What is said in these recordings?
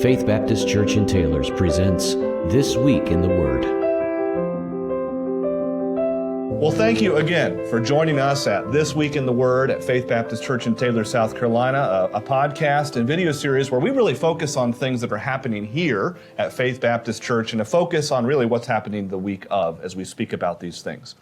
Faith Baptist Church in Taylors presents This Week in the Word. Well, thank you again for joining us at This Week in the Word at Faith Baptist Church in Taylor, South Carolina, a podcast and video series where we really focus on things that are happening here at Faith Baptist Church and a focus on really what's happening the week of as we speak about these things.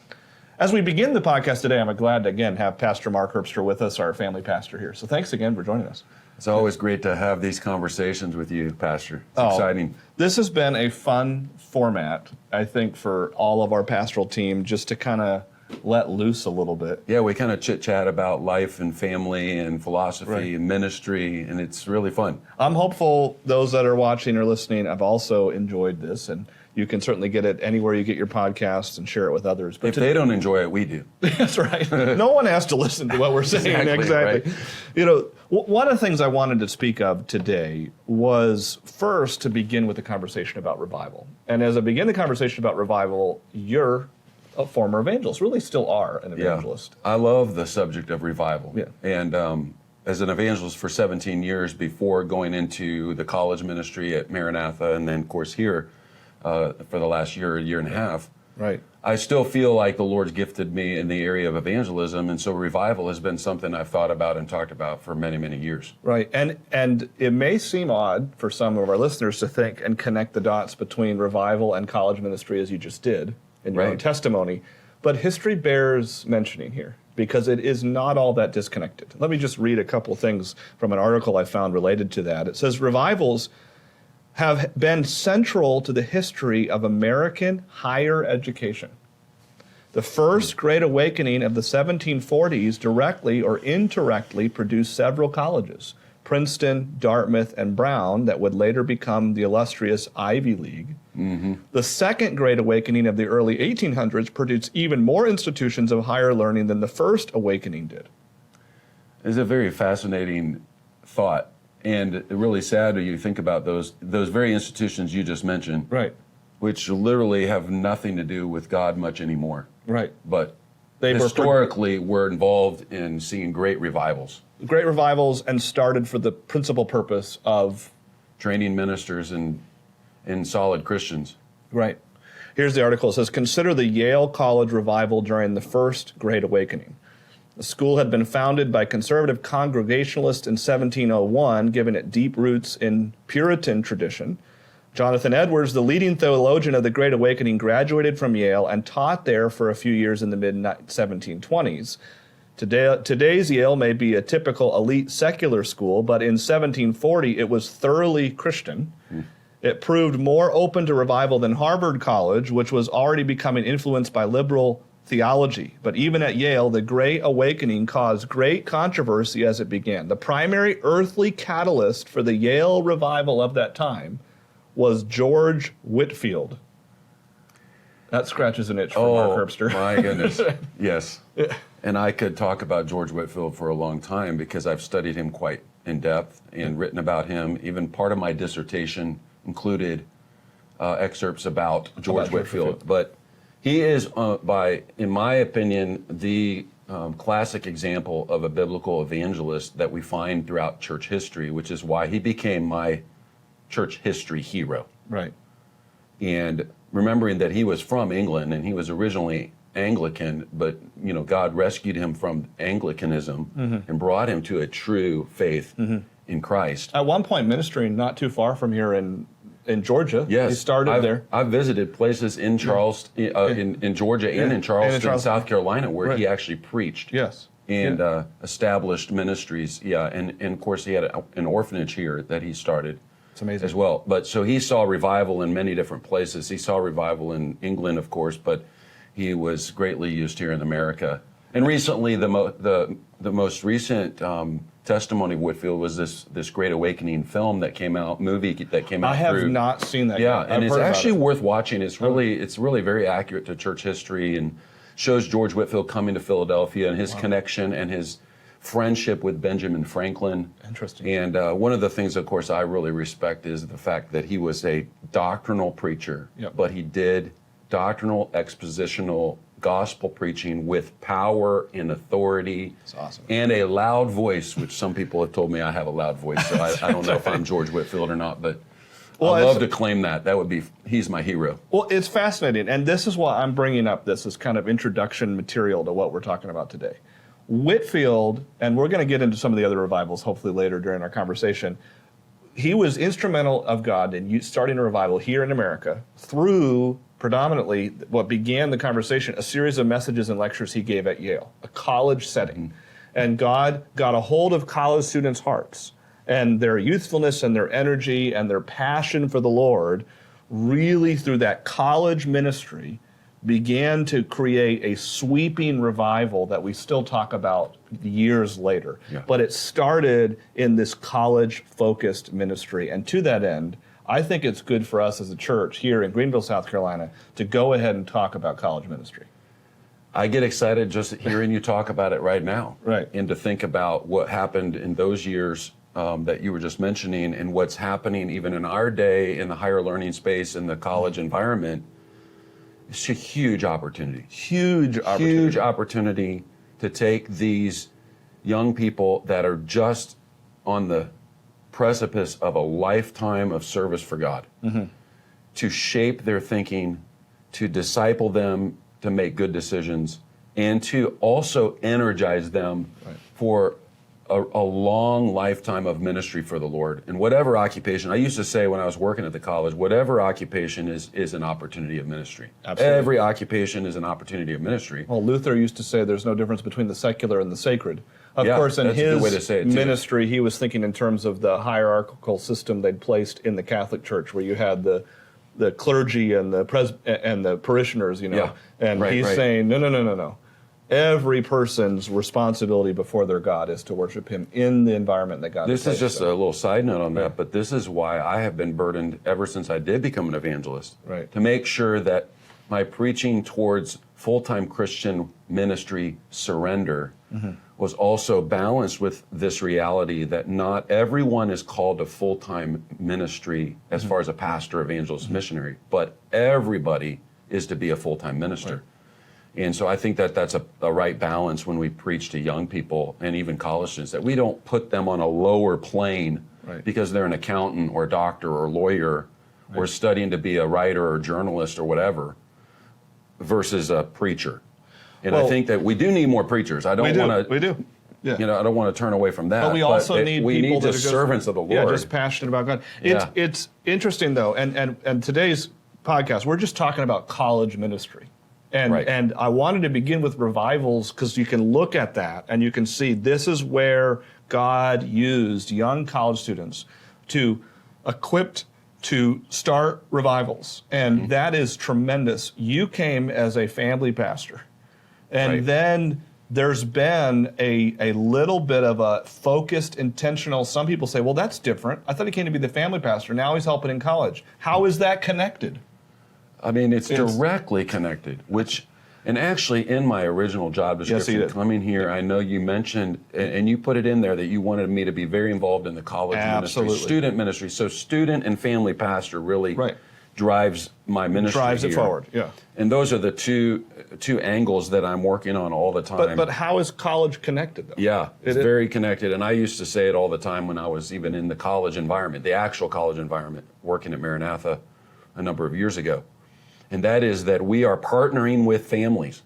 As we begin the podcast today, I'm glad to again have Pastor Mark Herbster with us, our family pastor here. So thanks again for joining us. It's always great to have these conversations with you, Pastor. It's exciting. This has been a fun format, I think, for all of our pastoral team, just to kind of let loose a little bit. Yeah, we kind of chit-chat about life and family and philosophy and ministry, and it's really fun. I'm hopeful those that are watching or listening have also enjoyed this, and you can certainly get it anywhere you get your podcasts and share it with others. But if they don't enjoy it, we do. That's right. No one has to listen to what we're saying. Exactly. Right. You know, one of the things I wanted to speak of today was first to begin with a conversation about revival. And as I begin the conversation about revival, you're a former evangelist, really still are an evangelist. Yeah. I love the subject of revival. Yeah. And as an evangelist for 17 years before going into the college ministry at Maranatha, and then, of course, here for the last year and a half, right. I still feel like the Lord's gifted me in the area of evangelism, and so revival has been something I've thought about and talked about for many, many years. Right, and it may seem odd for some of our listeners to think and connect the dots between revival and college ministry as you just did in your own testimony, but history bears mentioning here because it is not all that disconnected. Let me just read a couple things from an article I found related to that. It says, revivals have been central to the history of American higher education. The first Great Awakening of the 1740s directly or indirectly produced several colleges, Princeton, Dartmouth, and Brown, that would later become the illustrious Ivy League. Mm-hmm. The second Great Awakening of the early 1800s produced even more institutions of higher learning than the first awakening did. It's a very fascinating thought. And really sad when you think about those very institutions you just mentioned, right, which literally have nothing to do with God much anymore. Right. But they historically were involved in seeing great revivals. Great revivals, and started for the principal purpose of training ministers and solid Christians. Right. Here's the article. It says, consider the Yale College revival during the first Great Awakening. The school had been founded by conservative Congregationalists in 1701, giving it deep roots in Puritan tradition. Jonathan Edwards, the leading theologian of the Great Awakening, graduated from Yale and taught there for a few years in the mid-1720s. Today's Yale may be a typical elite secular school, but in 1740 it was thoroughly Christian. It proved more open to revival than Harvard College, which was already becoming influenced by liberal theology. But even at Yale, the Great Awakening caused great controversy as it began. The primary earthly catalyst for the Yale revival of that time was George Whitefield. That scratches an itch for Mark Herbster. My goodness. Yes. And I could talk about George Whitefield for a long time because I've studied him quite in depth and written about him. Even part of my dissertation included excerpts about George Whitefield. But he is, in my opinion, the classic example of a biblical evangelist that we find throughout church history, which is why he became my church history hero. Right. And remembering that he was from England and he was originally Anglican, but God rescued him from Anglicanism and brought him to a true faith in Christ. At one point, ministering not too far from here in Georgia. Yes, he started there. I've visited places in Charleston, in Georgia, and in Charleston, South Carolina, where he actually preached. Yes, and established ministries. Yeah, and of course he had an orphanage here that he started. It's amazing as well. But so he saw revival in many different places. He saw revival in England, of course, but he was greatly used here in America. And recently, the most recent testimony of Whitefield was this Great Awakening film that came out, movie that came out. I have not seen that yet. I've and it's actually worth watching. It's really very accurate to church history and shows George Whitefield coming to Philadelphia and his connection and his friendship with Benjamin Franklin. Interesting. And one of the things, of course, I really respect is the fact that he was a doctrinal preacher, but he did doctrinal expositional gospel preaching with power and authority. That's awesome. And a loud voice, which some people have told me I have a loud voice, so I don't know if I'm George Whitefield or not, but I love to claim that. That would be, he's my hero. Well, it's fascinating, and this is why I'm bringing up this as kind of introduction material to what we're talking about today. Whitefield, and we're going to get into some of the other revivals hopefully later during our conversation, he was instrumental of God in starting a revival here in America through predominantly what began the conversation, a series of messages and lectures he gave at Yale, a college setting. And God got a hold of college students' hearts and their youthfulness and their energy and their passion for the Lord really through that college ministry began to create a sweeping revival that we still talk about years later. Yeah. But it started in this college-focused ministry. And to that end, I think it's good for us as a church here in Greenville, South Carolina, to go ahead and talk about college ministry. I get excited just hearing you talk about it right now. Right. And to think about what happened in those years that you were just mentioning and what's happening even in our day in the higher learning space in the college environment. It's a huge opportunity. Huge opportunity to take these young people that are just on the precipice of a lifetime of service for God, to shape their thinking, to disciple them, to make good decisions, and to also energize them for a long lifetime of ministry for the Lord. And whatever occupation, I used to say when I was working at the college, whatever occupation is an opportunity of ministry. Absolutely. Every occupation is an opportunity of ministry. Well, Luther used to say there's no difference between the secular and the sacred. Of Yeah, course, in that's a good way to his say it, too. ministry, he was thinking in terms of the hierarchical system they'd placed in the Catholic Church, where you had the clergy and the parishioners, you know. Yeah, And right, he's right. saying, no. Every person's responsibility before their God is to worship him in the environment that God has This is placed just them. a little side note on that, but this is why I have been burdened ever since I did become an evangelist. Right. To make sure that my preaching towards full-time Christian ministry surrender was also balanced with this reality that not everyone is called to full-time ministry as far as a pastor, evangelist, missionary, but everybody is to be a full-time minister. Right. And so I think that that's a right balance when we preach to young people and even college students, that we don't put them on a lower plane because they're an accountant or a doctor or a lawyer or studying to be a writer or journalist or whatever versus a preacher. And I think that we do need more preachers. I don't want to. We do. Yeah. You know, I don't want to turn away from that. But we also need we people need that just are servants of the Lord. Yeah, just passionate about God. It's interesting though, and today's podcast, we're just talking about college ministry. And I wanted to begin with revivals because you can look at that and you can see this is where God used young college students to equip to start revivals. And that is tremendous. You came as a family pastor. And then there's been a little bit of a focused, intentional, some people say, well, that's different. I thought he came to be the family pastor. Now he's helping in college. How is that connected? I mean, it's directly connected, and actually in my original job description coming here, I know you mentioned, and you put it in there that you wanted me to be very involved in the college ministry, student ministry. So student and family pastor really drives my ministry Drives here. it forward, yeah. And those are the two angles that I'm working on all the time. But how is college connected, though? Yeah, it's very connected. And I used to say it all the time when I was even in the college environment, the actual college environment, working at Maranatha a number of years ago. And that is that we are partnering with families.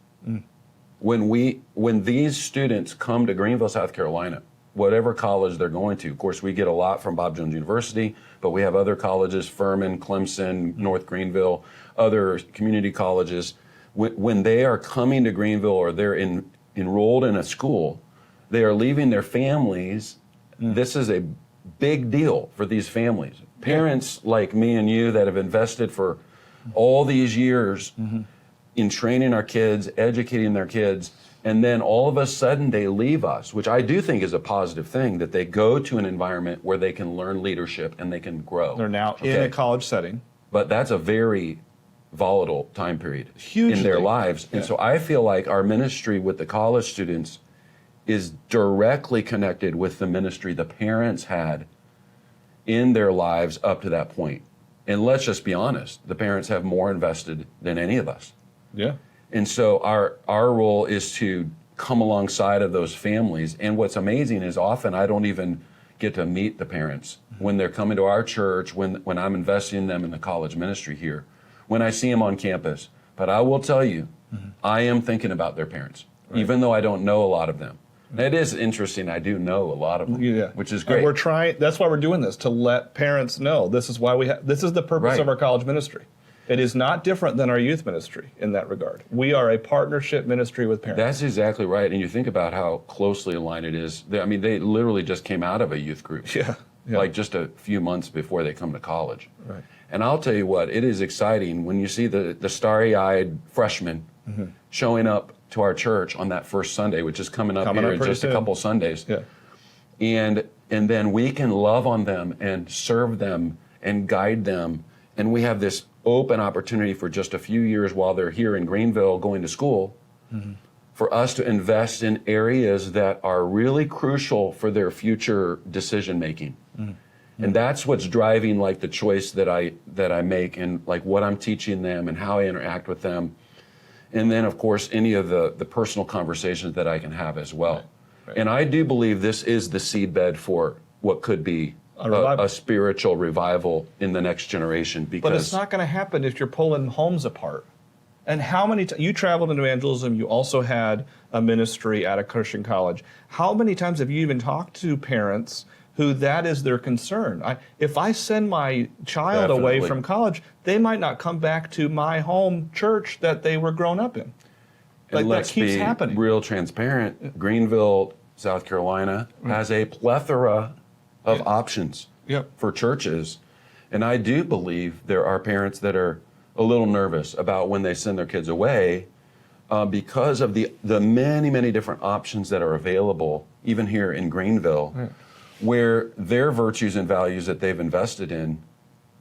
When these students come to Greenville, South Carolina, whatever college they're going to, of course, we get a lot from Bob Jones University, but we have other colleges, Furman, Clemson, North Greenville, other community colleges. When they are coming to Greenville or they're enrolled in a school, they are leaving their families. This is a big deal for these families. Parents like me and you that have invested for all these years in training our kids, educating their kids, and then all of a sudden they leave us, which I do think is a positive thing, that they go to an environment where they can learn leadership and they can grow. They're now in a college setting. But that's a very volatile time period Hugely. in their lives. And so I feel like our ministry with the college students is directly connected with the ministry the parents had in their lives up to that point. And let's just be honest, the parents have more invested than any of us. Yeah. And so our role is to come alongside of those families. And what's amazing is often I don't even get to meet the parents when they're coming to our church, when I'm investing in them in the college ministry here, when I see them on campus. But I will tell you, I am thinking about their parents, even though I don't know a lot of them. It is interesting. I do know a lot of them, which is great. And we're trying. That's why we're doing this, to let parents know. This is why this is the purpose of our college ministry. It is not different than our youth ministry in that regard. We are a partnership ministry with parents. That's exactly right. And you think about how closely aligned it is. I mean, they literally just came out of a youth group. Yeah. Like just a few months before they come to college. Right. And I'll tell you what, it is exciting when you see the starry-eyed freshmen showing up to our church on that first Sunday, which is coming up here in just a couple Sundays. Yeah. And then we can love on them and serve them and guide them. And we have this open opportunity for just a few years while they're here in Greenville going to school for us to invest in areas that are really crucial for their future decision making. And that's what's driving like the choice that I make and like what I'm teaching them and how I interact with them. And then of course any of the personal conversations that I can have as well. Right. And I do believe this is the seedbed for what could be a spiritual revival in the next generation. But it's not going to happen if you're pulling homes apart. And how many you traveled in evangelism, you also had a ministry at a Christian college. How many times have you even talked to parents who that is their concern? If I send my child away from college, they might not come back to my home church that they were grown up in. Like that keeps happening. Real transparent. Greenville, South Carolina has a plethora of options for churches. And I do believe there are parents that are a little nervous about when they send their kids away because of the many, many different options that are available, even here in Greenville, where their virtues and values that they've invested in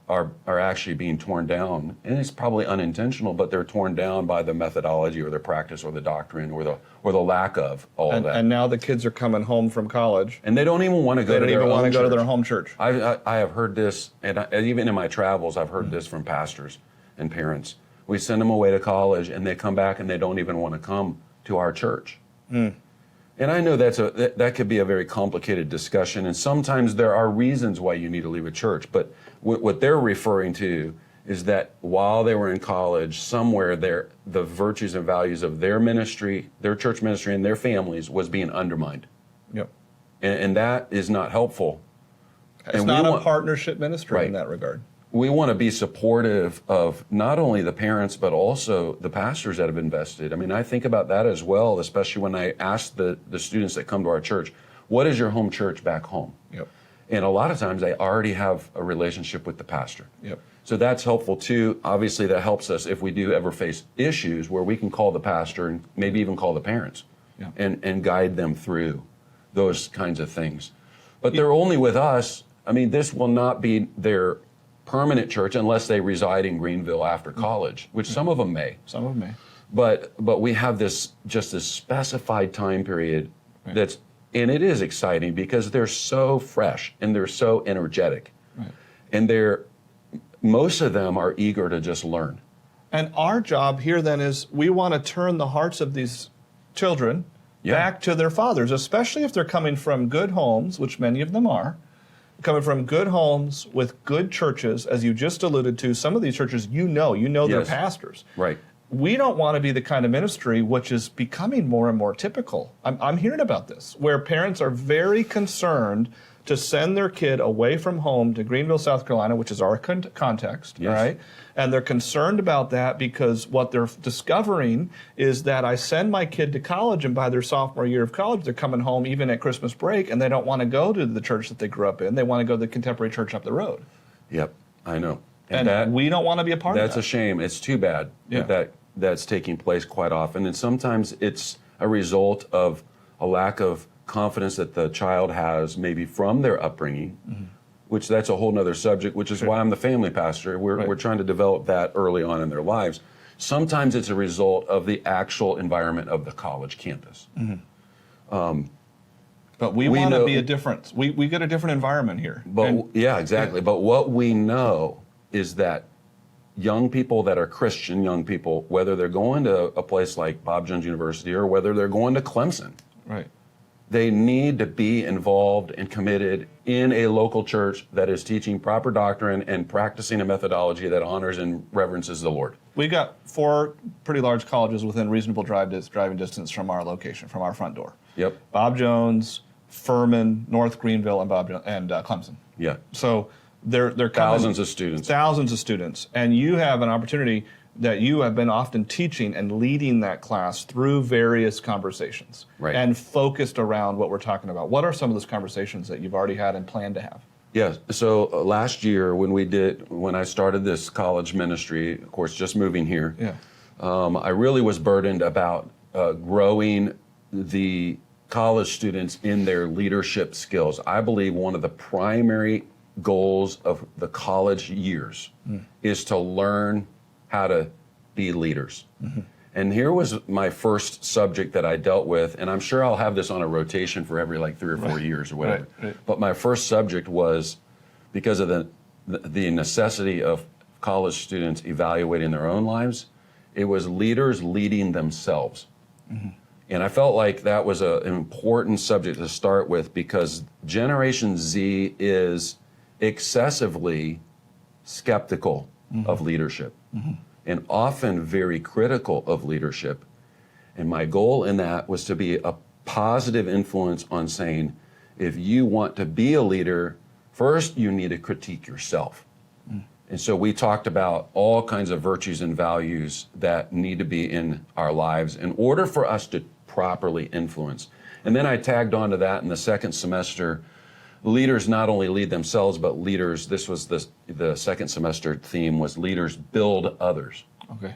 are actually being torn down. And it's probably unintentional, but they're torn down by the methodology or the practice or the doctrine or the lack of all of that. And now the kids are coming home from college. And they don't even want to go to their own church. Go to their home church. I have heard this, and even in my travels, I've heard this from pastors and parents. We send them away to college, and they come back, and they don't even want to come to our church. And I know that could be a very complicated discussion, and sometimes there are reasons why you need to leave a church. But what they're referring to is that while they were in college, somewhere the virtues and values of their ministry, their church ministry, and their families was being undermined. Yep. And that is not helpful. It's not a partnership ministry in that regard. We want to be supportive of not only the parents, but also the pastors that have invested. I mean, I think about that as well, especially when I ask the students that come to our church, what is your home church back home? Yep. And a lot of times they already have a relationship with the pastor. Yep. So that's helpful too. Obviously that helps us if we do ever face issues where we can call the pastor and maybe even call the parents and guide them through those kinds of things. But they're only with us. I mean, this will not be their permanent church unless they reside in Greenville after college, which some of them may. Some of them may. But we have this specified time period and it is exciting because they're so fresh and they're so energetic. Right. And most of them are eager to just learn. And our job here then is we want to turn the hearts of these children back to their fathers, especially if they're coming from good homes, which many of them are. Coming from good homes with good churches, as you just alluded to, some of these churches you know their pastors. Right. We don't want to be the kind of ministry which is becoming more and more typical. I'm hearing about this, where parents are very concerned to send their kid away from home to Greenville, South Carolina, which is our context, right? And they're concerned about that because what they're discovering is that I send my kid to college, and by their sophomore year of college, they're coming home even at Christmas break, and they don't want to go to the church that they grew up in. They want to go to the contemporary church up the road. Yep, I know. And we don't want to be a part of that. That's a shame. It's too bad that's taking place quite often. And sometimes it's a result of a lack of confidence that the child has maybe from their upbringing, which that's a whole nother subject, which is why I'm the family pastor. We're trying to develop that early on in their lives. Sometimes it's a result of the actual environment of the college campus. But we want to be a difference. We get a different environment here. But exactly. But what we know is that young people that are Christian young people, whether they're going to a place like Bob Jones University or whether they're going to Clemson, Right. they need to be involved and committed in a local church that is teaching proper doctrine and practicing a methodology that honors and reverences the Lord. We got 4 pretty large colleges within reasonable driving distance from our location, from our front door. Yep. Bob Jones, Furman, North Greenville, and Clemson. Yeah. So they're coming, Thousands of students. And you have an opportunity that you have been often teaching and leading that class through various conversations, right, and focused around what we're talking about. What are some of those conversations that you've already had and plan to have? Yeah. So last year when I started this college ministry, of course, just moving here, I really was burdened about growing the college students in their leadership skills. I believe one of the primary goals of the college years is to learn how to be leaders. Mm-hmm. And here was my first subject that I dealt with, and I'm sure I'll have this on a rotation for every 3 or 4 years or whatever. Right. But my first subject was, because of the necessity of college students evaluating their own lives, it was leaders leading themselves. Mm-hmm. And I felt like that was an important subject to start with, because Generation Z is excessively skeptical of leadership, and often very critical of leadership. And my goal in that was to be a positive influence on saying, if you want to be a leader, first you need to critique yourself. And so we talked about all kinds of virtues and values that need to be in our lives in order for us to properly influence. And then I tagged onto that in the second semester, leaders not only lead themselves, but leaders, this was the second semester theme, was leaders build others. Okay.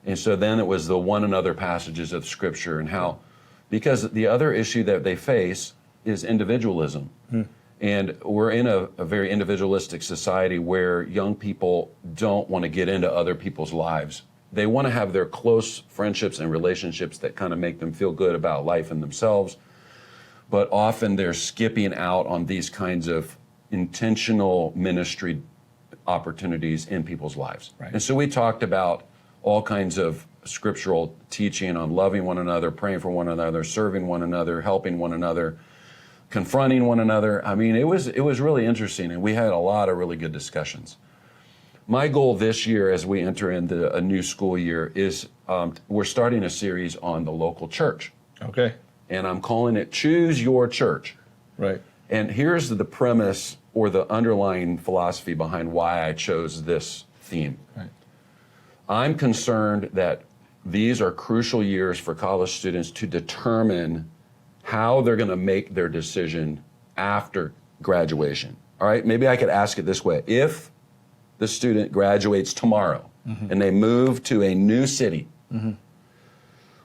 And so then it was the one another passages of Scripture, and how, because the other issue that they face is individualism. And we're in a very individualistic society where young people don't want to get into other people's lives. They want to have their close friendships and relationships that kind of make them feel good about life and themselves. But often they're skipping out on these kinds of intentional ministry opportunities in people's lives. Right. And so we talked about all kinds of scriptural teaching on loving one another, praying for one another, serving one another, helping one another, confronting one another. I mean, it was really interesting, and we had a lot of really good discussions. My goal this year, as we enter into a new school year, is we're starting a series on the local church. Okay. And I'm calling it Choose Your Church. Right. And here's the premise or the underlying philosophy behind why I chose this theme. Right. I'm concerned that these are crucial years for college students to determine how they're going to make their decision after graduation. All right, maybe I could ask it this way. If the student graduates tomorrow and they move to a new city,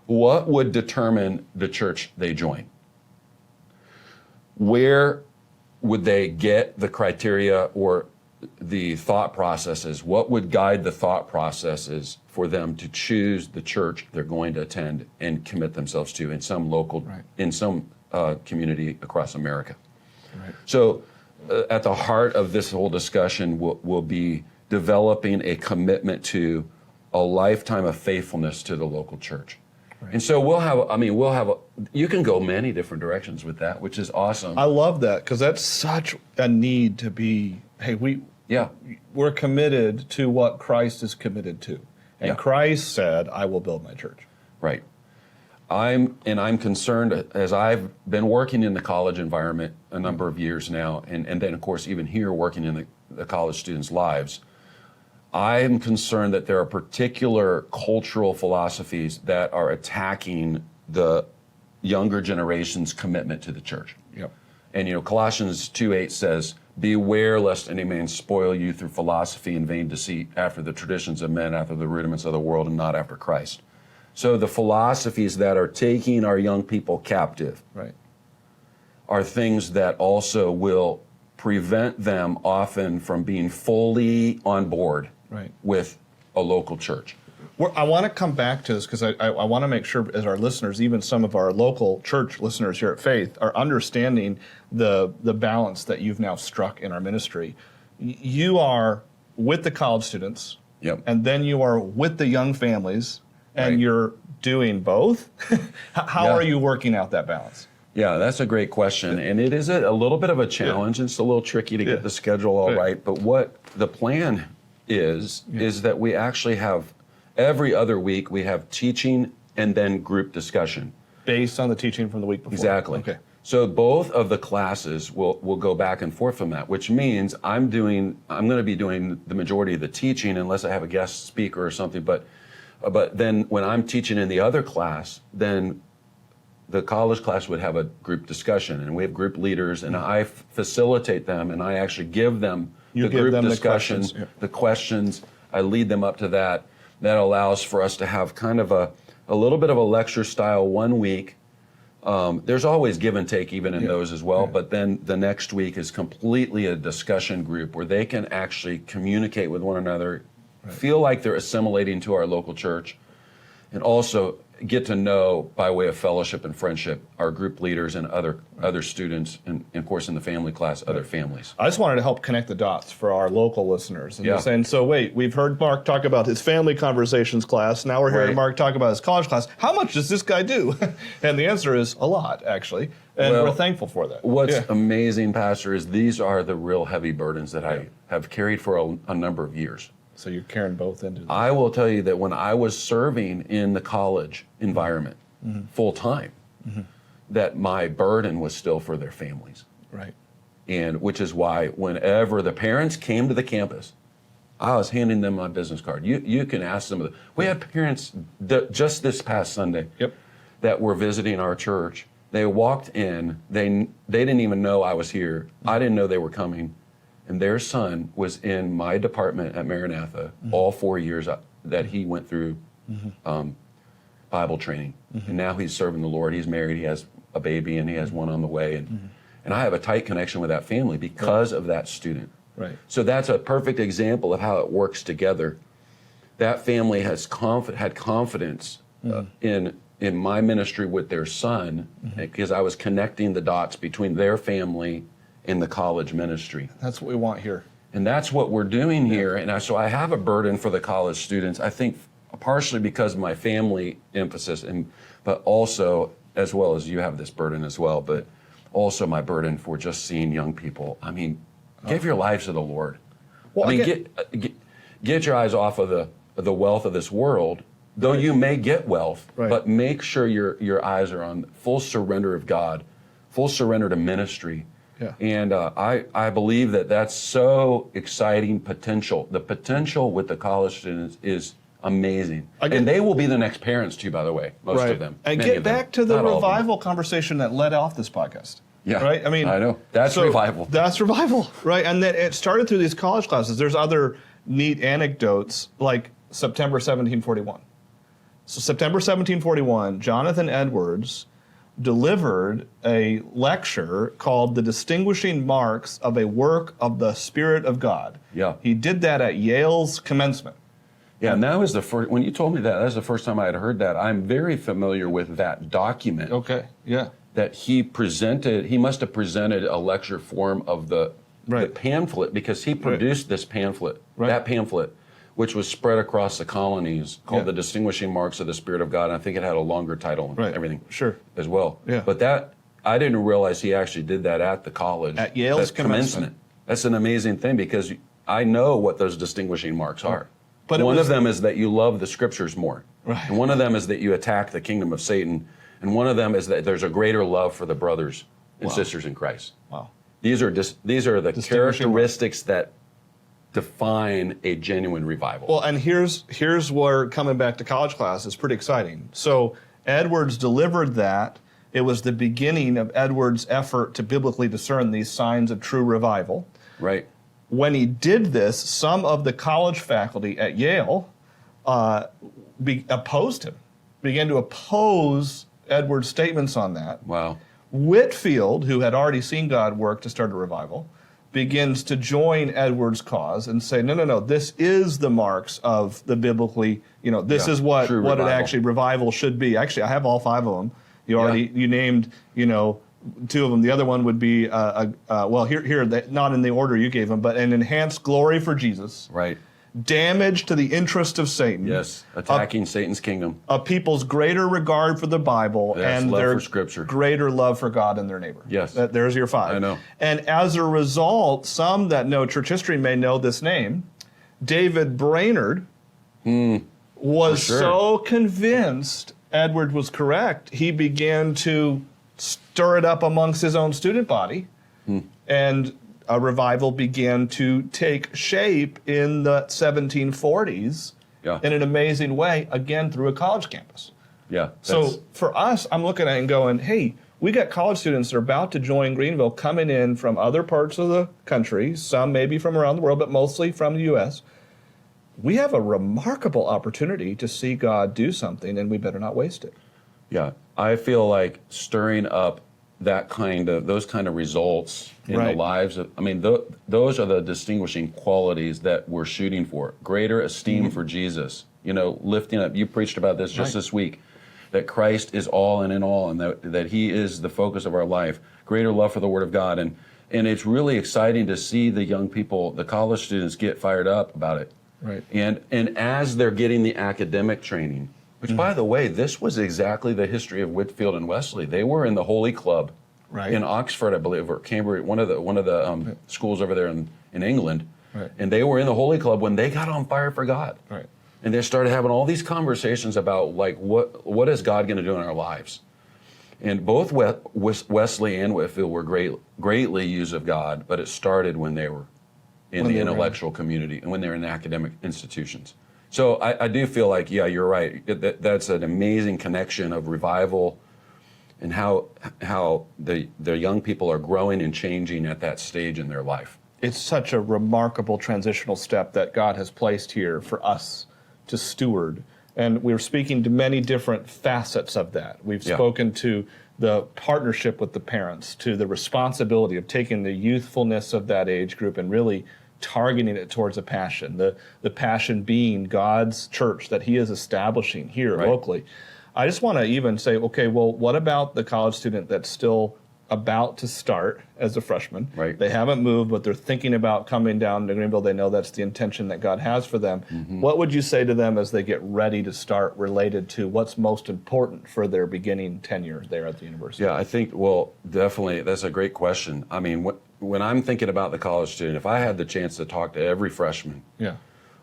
what would determine the church they join? Where would they get the criteria or the thought processes? What would guide the thought processes for them to choose the church they're going to attend and commit themselves to in some local, in some community across America? Right. So at the heart of this whole discussion will be developing a commitment to a lifetime of faithfulness to the local church. Right. And so you can go many different directions with that, which is awesome. I love that, because that's such a need to be, hey, we're committed to what Christ is committed to. And Christ said, I will build my church. Right. I'm concerned, as I've been working in the college environment a number of years now, and then of course even here working in the college students' lives, I'm concerned that there are particular cultural philosophies that are attacking the younger generation's commitment to the church. Yep. And Colossians 2:8 says, beware lest any man spoil you through philosophy and vain deceit, after the traditions of men, after the rudiments of the world, and not after Christ. So the philosophies that are taking our young people captive are things that also will prevent them often from being fully on board with a local church. I want to come back to this, because I want to make sure, as our listeners, even some of our local church listeners here at Faith, are understanding the balance that you've now struck in our ministry. You are with the college students, Yep. and then you are with the young families, and Right. you're doing both. How Yeah. are you working out that balance? Yeah, that's a great question. And it is a little bit of a challenge. It's a little tricky to get the schedule all right. But what the plan is that we actually have every other week we have teaching and then group discussion. Based on the teaching from the week before. Exactly. Okay. So both of the classes will go back and forth from that, which means I'm going to be doing the majority of the teaching unless I have a guest speaker or something. But then when I'm teaching in the other class, then the college class would have a group discussion, and we have group leaders, and I facilitate them, and I actually give them the group discussions, the questions. I lead them up to that. That allows for us to have kind of a little bit of a lecture style 1 week. There's always give and take even in those as well, but then the next week is completely a discussion group where they can actually communicate with one another, feel like they're assimilating to our local church, and also get to know, by way of fellowship and friendship, our group leaders and other students, and of course in the family class, other families. I just wanted to help connect the dots for our local listeners. And they're saying, so wait, we've heard Mark talk about his family conversations class. Now we're hearing Mark talk about his college class. How much does this guy do? And the answer is a lot, actually. And we're thankful for that. What's amazing, Pastor, is these are the real heavy burdens that I have carried for a number of years. So you're carrying both into this. I will tell you that when I was serving in the college environment full time, that my burden was still for their families. Right. And which is why whenever the parents came to the campus, I was handing them my business card. You can ask them. We had parents just this past Sunday that were visiting our church. They walked in. They didn't even know I was here. I didn't know they were coming. And their son was in my department at Maranatha all 4 years that he went through Bible training. And now he's serving the Lord. He's married. He has a baby, and he has one on the way. And I have a tight connection with that family because of that student. Right. So that's a perfect example of how it works together. That family has had confidence in my ministry with their son because I was connecting the dots between their family in the college ministry. That's what we want here. And that's what we're doing here. And so I have a burden for the college students, I think partially because of my family emphasis, but also, as well as you have this burden as well, but also my burden for just seeing young people. I mean, give your lives to the Lord. Well, I mean, get your eyes off of the wealth of this world, though you may get wealth, but make sure your eyes are on full surrender of God, full surrender to ministry. Yeah. And I believe that's so exciting potential. The potential with the college students is amazing. And they will be the next parents too, by the way, most of them. And get back to the revival conversation that led off this podcast. Yeah. Right? I mean, I know. That's revival. That's revival, right? And then it started through these college classes. There's other neat anecdotes like September 1741. So September 1741, Jonathan Edwards delivered a lecture called The Distinguishing Marks of a Work of the Spirit of God. Yeah. He did that at Yale's commencement. Yeah, and that was the first, when you told me that was the first time I had heard that. I'm very familiar with that document. Okay, yeah. That he must have presented a lecture form of the pamphlet because he produced this pamphlet, that pamphlet, which was spread across the colonies, called The Distinguishing Marks of the Spirit of God. And I think it had a longer title and everything as well. Yeah. But I didn't realize he actually did that at the college. At Yale's commencement. That's an amazing thing because I know what those distinguishing marks are. But one of them is that you love the scriptures more. Right. And one of them is that you attack the kingdom of Satan. And one of them is that there's a greater love for the brothers and sisters in Christ. Wow. These are the characteristics that define a genuine revival. Well, and here's where coming back to college class is pretty exciting. So Edwards delivered that. It was the beginning of Edwards' effort to biblically discern these signs of true revival. Right. When he did this, some of the college faculty at Yale opposed him, began to oppose Edwards' statements on that. Wow. Whitfield, who had already seen God work to start a revival, begins to join Edwards' cause and say, no, this is the marks of the biblically, this is what it actually revival should be. Actually, I have all 5 of them. You named, 2 of them. The other one would be, not in the order you gave them, but an enhanced glory for Jesus. Right. damage to the interest of Satan. Yes, attacking Satan's kingdom. A people's greater regard for the Bible and love their for Scripture. greater love for God and their neighbor. Yes. There's your 5. I know. And as a result, some that know church history may know this name. David Brainerd was sure. so convinced Edward was correct, he began to stir it up amongst his own student body. And a revival began to take shape in the 1740s in an amazing way, again, through a college campus. Yeah. So for us, I'm looking at it and going, hey, we got college students that are about to join Greenville coming in from other parts of the country, some maybe from around the world, but mostly from the U.S. We have a remarkable opportunity to see God do something, and we better not waste it. Yeah. I feel like stirring up those kind of results in the lives of, those are the distinguishing qualities that we're shooting for. Greater esteem for Jesus, lifting up. You preached about this just this week, that Christ is all and in all, and that he is the focus of our life. Greater love for the Word of God. And it's really exciting to see the young people, the college students, get fired up about it. Right. And as they're getting the academic training, which, by the way, this was exactly the history of Whitefield and Wesley. They were in the Holy Club in Oxford, I believe, or Cambridge, one of the schools over there in England. Right. And they were in the Holy Club when they got on fire for God. Right. And they started having all these conversations about, like, what is God going to do in our lives? And both Wesley and Whitefield were greatly used of God, but it started when they were in the intellectual community and when they were in academic institutions. So I do feel like, yeah, you're right. That's an amazing connection of revival and how the young people are growing and changing at that stage in their life. It's such a remarkable transitional step that God has placed here for us to steward. And we're speaking to many different facets of that. We've spoken to the partnership with the parents, to the responsibility of taking the youthfulness of that age group and really targeting it towards a passion, the passion being God's church that he is establishing here locally. I just want to even say, okay, well, what about the college student that's still about to start as a freshman? Right. They haven't moved, but they're thinking about coming down to Greenville. They know that's the intention that God has for them. What would you say to them as they get ready to start related to what's most important for their beginning tenure there at the university? Yeah, I think, well, definitely, that's a great question. I mean, when I'm thinking about the college student, if I had the chance to talk to every freshman,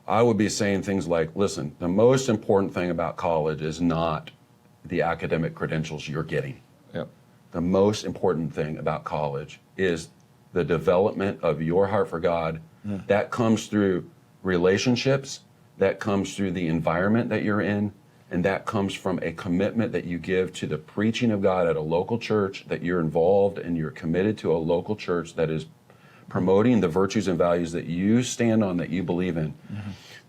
I would be saying things like, listen, the most important thing about college is not the academic credentials you're getting. The most important thing about college is the development of your heart for God. That comes through relationships, that comes through the environment that you're in, and that comes from a commitment that you give to the preaching of God at a local church, that you're involved and you're committed to a local church that is promoting the virtues and values that you stand on, that you believe in.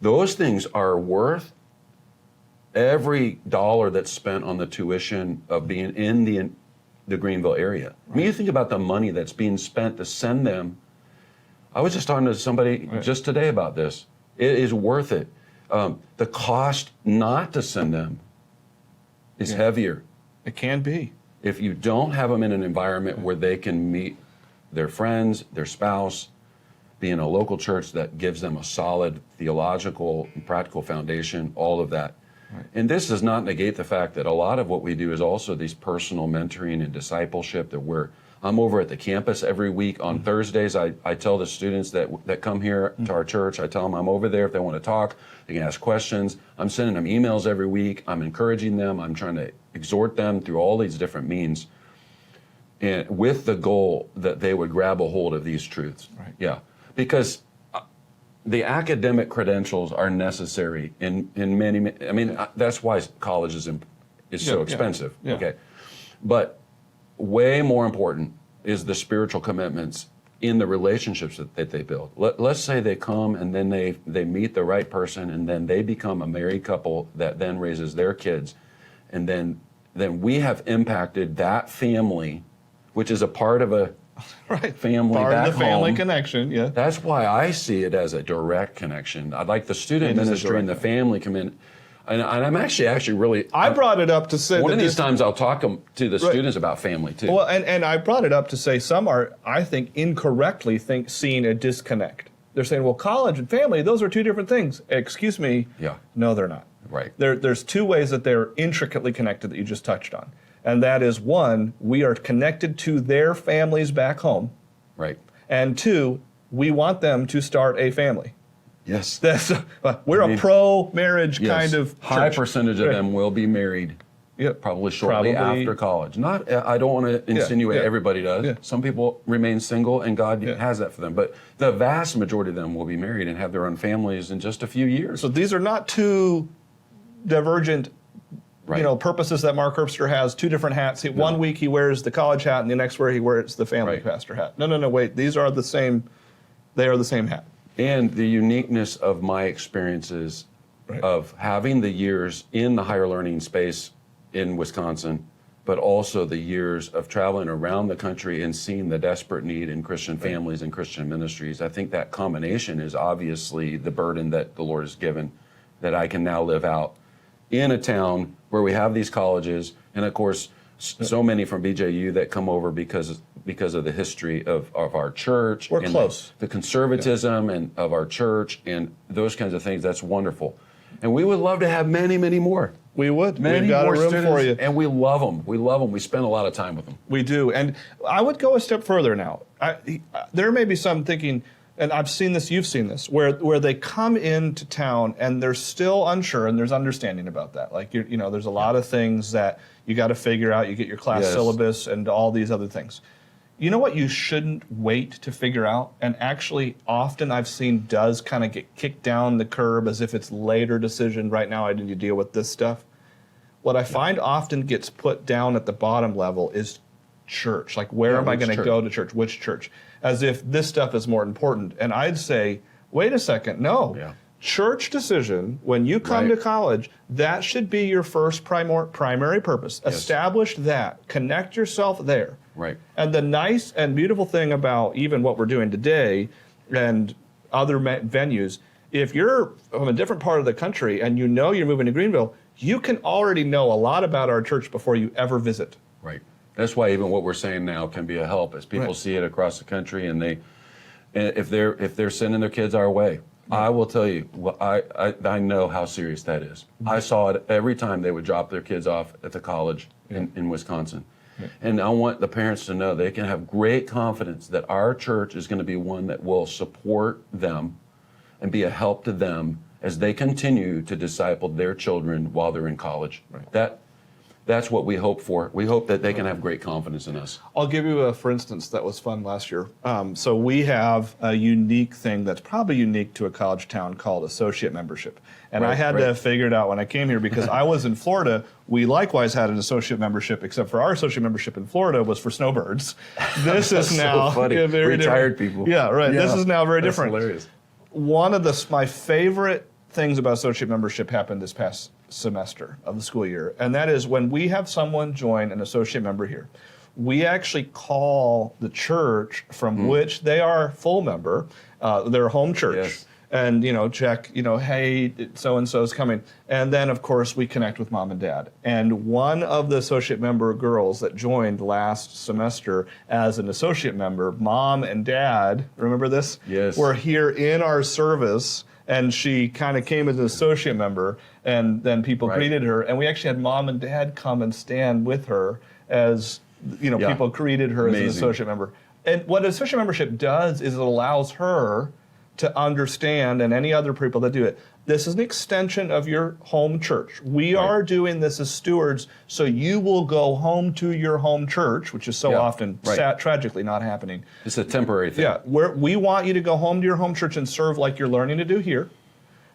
Those things are worth every dollar that's spent on the tuition of being in the Greenville area. I mean, you think about the money that's being spent to send them. I was just talking to somebody just today about this. It is worth it. The cost not to send them is heavier. It can be. If you don't have them in an environment where they can meet their friends, their spouse, be in a local church that gives them a solid theological and practical foundation, all of that. And this does not negate the fact that a lot of what we do is also these personal mentoring and discipleship that I'm over at the campus every week on Thursdays. I tell the students that come here to our church, I tell them I'm over there if they want to talk, they can ask questions. I'm sending them emails every week. I'm encouraging them. I'm trying to exhort them through all these different means, and with the goal that they would grab a hold of these truths. Yeah, because the academic credentials are necessary in many. I mean, that's why college is so expensive. Okay, but way more important is the spiritual commitments in the relationships that they build. Let's say they come and then they meet the right person, and then they become a married couple that then raises their kids, and then we have impacted that family, which is a part of a family part back of the family home. Connection. Yeah, that's why I see it as a direct connection. I'd like the student ministry and the family come in, and I'm actually really. I brought it up to say one of these times I'll talk to the students about family too. Well, and I brought it up to say some are, I think, incorrectly seeing a disconnect they're saying, well, college and family, those are two different things. Excuse me. Yeah. No, they're not. Right. There's two ways that they're intricately connected that you just touched on. And that is, one, we are connected to their families back home. Right. And two, we want them to start a family. Yes. We're a pro-marriage kind of church. High percentage of them will be married. Yep. Probably shortly after college. Not, I don't want to insinuate everybody does. Yeah. Some people remain single, and God has that for them. But the vast majority of them will be married and have their own families in just a few years. So these are not two divergent, purposes that Mark Herbster has. Two different hats. One week he wears the college hat, and the next week he wears the family pastor hat. No. Wait. These are the same. They are the same hat. And the uniqueness of my experiences of having the years in the higher learning space in Wisconsin, but also the years of traveling around the country and seeing the desperate need in Christian families and Christian ministries. I think that combination is obviously the burden that the Lord has given, that I can now live out in a town where we have these colleges, and of course, so many from BJU that come over because of the history of our church. We're close. The conservatism and of our church and those kinds of things. That's wonderful. And we would love to have many, many more. We would. Many We've got more a room students, for you. and we love them. We love them. We spend a lot of time with them. We do. And I would go a step further now. There may be some thinking, and I've seen this, you've seen this, where they come into town and they're still unsure, and there's understanding about that. Like, there's a lot of things that you got to figure out. You get your class syllabus and all these other things. You know what you shouldn't wait to figure out? And actually, often I've seen does kind of get kicked down the curb as if it's later decision. Right now, I need to deal with this stuff. What I find often gets put down at the bottom level is church. Like, where am I going to go to church? Which church? As if this stuff is more important. And I'd say, wait a second, no. Yeah. Church decision, when you come to college, that should be your first primary purpose. Yes. Establish that. Connect yourself there. Right. And the nice and beautiful thing about even what we're doing today and other venues, if you're from a different part of the country and you're moving to Greenville, you can already know a lot about our church before you ever visit. Right. That's why even what we're saying now can be a help as people see it across the country, and if they're sending their kids our way. I will tell you, I know how serious that is. I saw it every time they would drop their kids off at the college in Wisconsin. And I want the parents to know they can have great confidence that our church is going to be one that will support them and be a help to them as they continue to disciple their children while they're in college. Right. That's what we hope for. We hope that they can have great confidence in us. I'll give you for instance, that was fun last year. So we have a unique thing that's probably unique to a college town called associate membership. And I had to figure it out when I came here because I was in Florida. We likewise had an associate membership, except for our associate membership in Florida was for snowbirds. This is now so funny. Very retired different. people. Yeah, right. Yeah. This is now very different. Hilarious. One of my favorite things about associate membership happened this past semester of the school year, and that is when we have someone join an associate member here, we actually call the church from which they are full member, their home church, and check, hey, so and so is coming, and then of course we connect with mom and dad. And one of the associate member girls that joined last semester as an associate member, mom and dad, remember this? Yes. Were here in our service. And she kind of came as an associate member, and then people greeted her. And we actually had mom and dad come and stand with her as, people greeted her as an associate member. And what associate membership does is it allows her to understand, and any other people that do it, this is an extension of your home church. We are doing this as stewards, so you will go home to your home church, which is so often tragically not happening. It's a temporary thing. Yeah, we want you to go home to your home church and serve like you're learning to do here.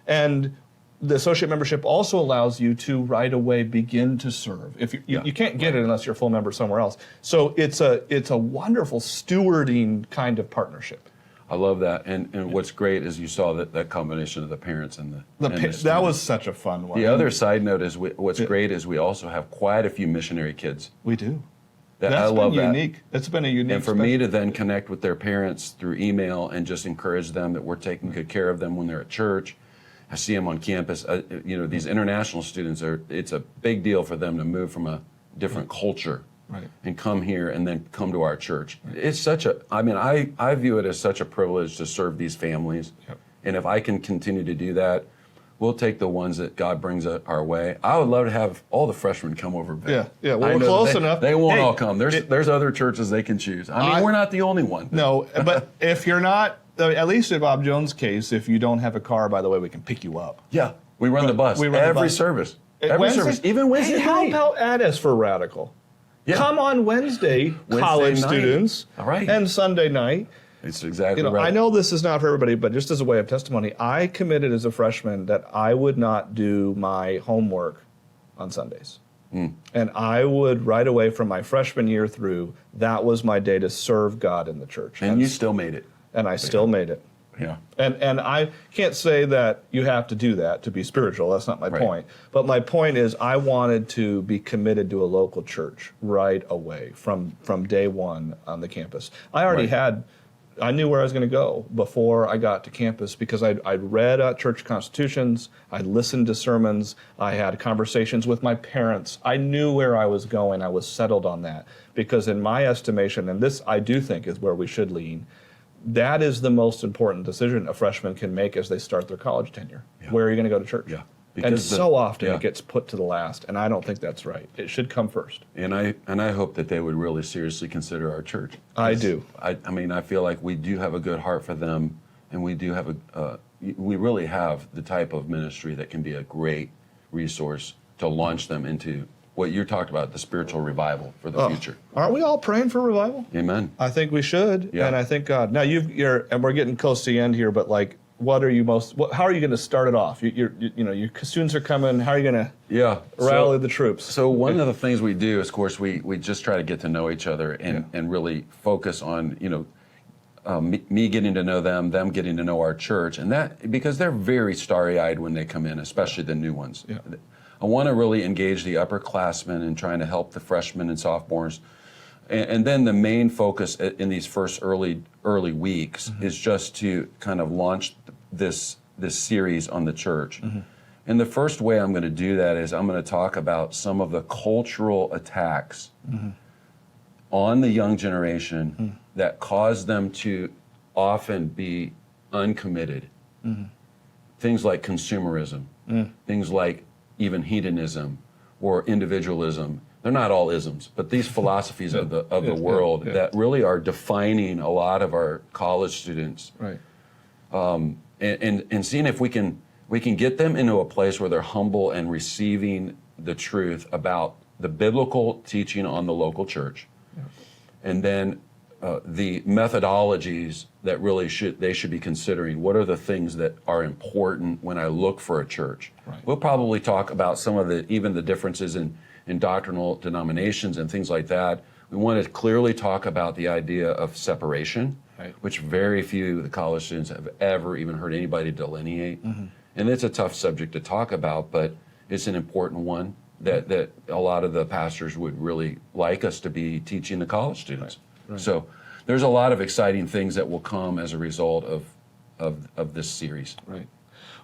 And the associate membership also allows you to right away begin to serve. If you can't get it unless you're a full member somewhere else. So it's a wonderful stewarding kind of partnership. I love that, and what's great is you saw that combination of the parents and the that was such a fun one. The other side note is what's great is we also have quite a few missionary kids. We do. I love that. Unique. It's been a unique. And for me to then connect with their parents through email and just encourage them that we're taking good care of them when they're at church. I see them on campus. These international students it's a big deal for them to move from a different culture Right. and come here and then come to our church. Right. It's such a, I mean, I view it as such a privilege to serve these families. Yep. And if I can continue to do that, we'll take the ones that God brings our way. I would love to have all the freshmen come over. Yeah. Well, we're close enough. They won't all come. There's other churches they can choose. I mean, we're not the only one. No, but if you're not, at least in Bob Jones' case, if you don't have a car, by the way, we can pick you up. Yeah, we run the bus. We run every the bus. service. Every service, even Wednesday Hey, how night. about add us for Radical? Yeah. Come on Wednesday, college night. students, All right. and Sunday night. It's exactly right. I know this is not for everybody, but just as a way of testimony, I committed as a freshman that I would not do my homework on Sundays. And I would, right away from my freshman year through, that was my day to serve God in the church. And you still made it. And I still made it. Yeah. And I can't say that you have to do that to be spiritual. That's not my point. But my point is I wanted to be committed to a local church right away from day one on the campus. I already I knew where I was going to go before I got to campus because I'd read church constitutions, I'd listened to sermons, I had conversations with my parents. I knew where I was going. I was settled on that because in my estimation, and this I do think is where we should lean, that is the most important decision a freshman can make as they start their college tenure. Yeah. Where are you going to go to church? Yeah. And so often it gets put to the last, and I don't think that's right. It should come first. And I hope that they would really seriously consider our church. I do. I mean, I feel like we do have a good heart for them, and we do have we really have the type of ministry that can be a great resource to launch them into what you talked about, the spiritual revival for the future. Aren't we all praying for revival? Amen. I think we should, and I think God. Now and we're getting close to the end here, but like, what are you how are you going to start it off? Your students are coming. How are you going to rally the troops? So one of the things we do is, of course, we just try to get to know each other and really focus on me getting to know them getting to know our church, and that because they're very starry-eyed when they come in, especially the new ones. Yeah. I want to really engage the upperclassmen in trying to help the freshmen and sophomores. And then the main focus in these first early weeks is just to kind of launch this series on the church. And the first way I'm going to do that is I'm going to talk about some of the cultural attacks on the young generation that cause them to often be uncommitted. Things like consumerism, things like even hedonism or individualism. They're not all isms, but these philosophies of the world that really are defining a lot of our college students. Right. And seeing if we can get them into a place where they're humble and receiving the truth about the biblical teaching on the local church, and then the methodologies that really they should be considering. What are the things that are important when I look for a church? Right. We'll probably talk about some of even the differences in doctrinal denominations and things like that. We want to clearly talk about the idea of separation, which very few of the college students have ever even heard anybody delineate. And it's a tough subject to talk about, but it's an important one that a lot of the pastors would really like us to be teaching the college students. Right. So there's a lot of exciting things that will come as a result of this series. Right.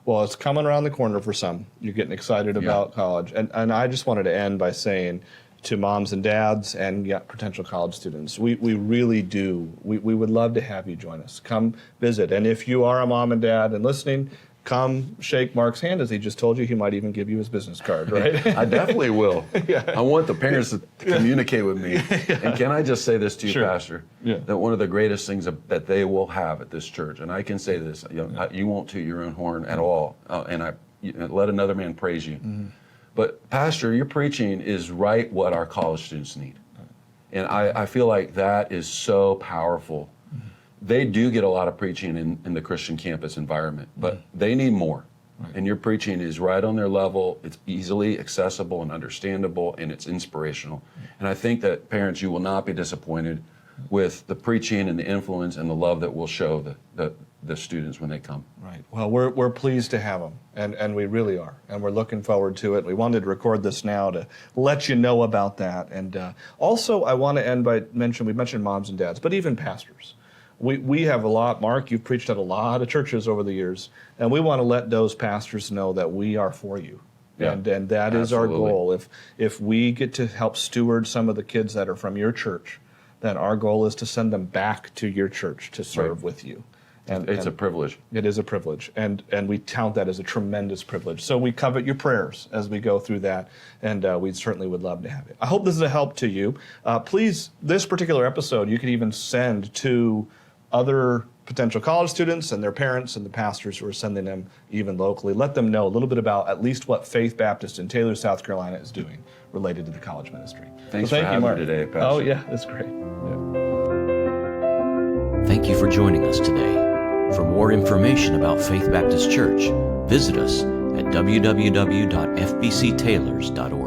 Well, it's coming around the corner for some. You're getting excited about college. And I just wanted to end by saying to moms and dads and potential college students, we really do. We would love to have you join us. Come visit. And if you are a mom and dad and listening, come shake Mark's hand, as he just told you. He might even give you his business card, right? I definitely will. I want the parents to communicate with me. And can I just say this to you, Pastor? That one of the greatest things that they will have at this church, and I can say this, you won't toot your own horn at all, and let another man praise you. But Pastor, your preaching is right what our college students need. And I feel like that is so powerful. They do get a lot of preaching in the Christian campus environment, but they need more. Right. And your preaching is right on their level. It's easily accessible and understandable, and it's inspirational. And I think that parents, you will not be disappointed with the preaching and the influence and the love that we'll show the students when they come. Right. Well, we're pleased to have them, and we really are, and we're looking forward to it. We wanted to record this now to let you know about that. And also, I want to end by we mentioned moms and dads, but even pastors. We have a lot, Mark, you've preached at a lot of churches over the years, and we want to let those pastors know that we are for you. Yeah. And that is our Absolutely. goal. If we get to help steward some of the kids that are from your church, then our goal is to send them back to your church to serve Right. with you. It's a privilege. It is a privilege, and we count that as a tremendous privilege. So we covet your prayers as we go through that, and we certainly would love to have it. I hope this is a help to you. Please, this particular episode, you could even send to other potential college students and their parents and the pastors who are sending them even locally. Let them know a little bit about at least what Faith Baptist in Taylor, South Carolina is doing related to the college ministry. Thanks So for thank you, having me Mark. today, Pastor. Oh, yeah, that's great. Yeah. Thank you for joining us today. For more information about Faith Baptist Church, visit us at www.fbctaylors.org.